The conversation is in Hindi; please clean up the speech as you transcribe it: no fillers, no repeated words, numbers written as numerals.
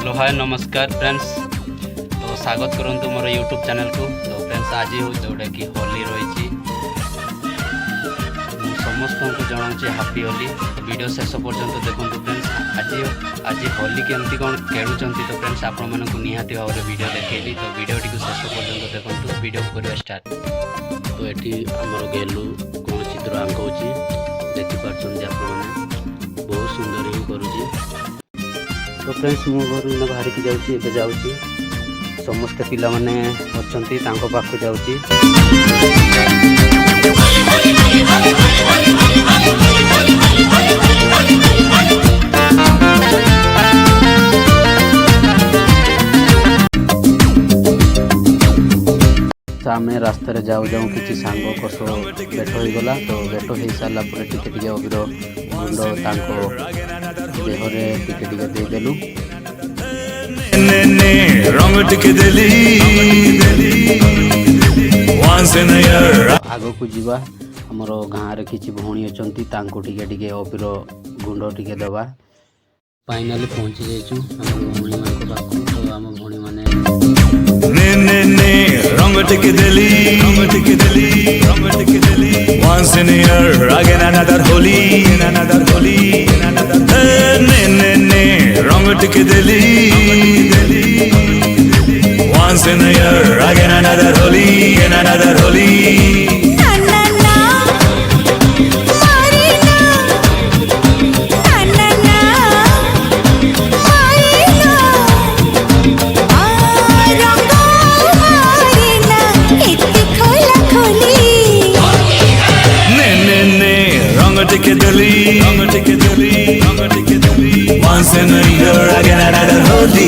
हेलो हाय नमस्कार फ्रेंड्स। तो स्वागत करंतु मोर यूट्यूब चैनल को। तो फ्रेंड्स आज जोटा कि होली रही समस्त को जनाऊँ हापी होली। तो वीडियो शेष पर्यंत देखो फ्रेंड्स। आज होली केमती कौन खेलुंट। तो फ्रेंड्स आपण मानक निहाती भाव में वीडियो देखी। तो वीडियो टी शेष पर्यंत देखो। वीडियो करवा स्टार्ट। तो ये आमर गेलु कौन चित्र आंकौची देखिपार आप बहुत सुंदर ही करुँची। तो फ्रेंड्स मु घर बाहर की जाऊँगी समस्त पिला माने अच्छी पाख जाऊँगी। आम रास्तार जाऊ जाऊँ कि सांग कस बेट हो गला। तो बेट हो सारा टे अबीर गुंड देहरे टे देदेलु आग को जीवा। हमर गाँव रे किछि भौणी अछंती तांको टिके अबीर गुंड टिके दबा। फाइनली पहुंची जाइछु हमर भौणी मान को पाखु। तो हम भौणी माने रंग टिके देली once in a year again another holy रंग टिके देली once in a year again another holy टिके देली once in a year again another holy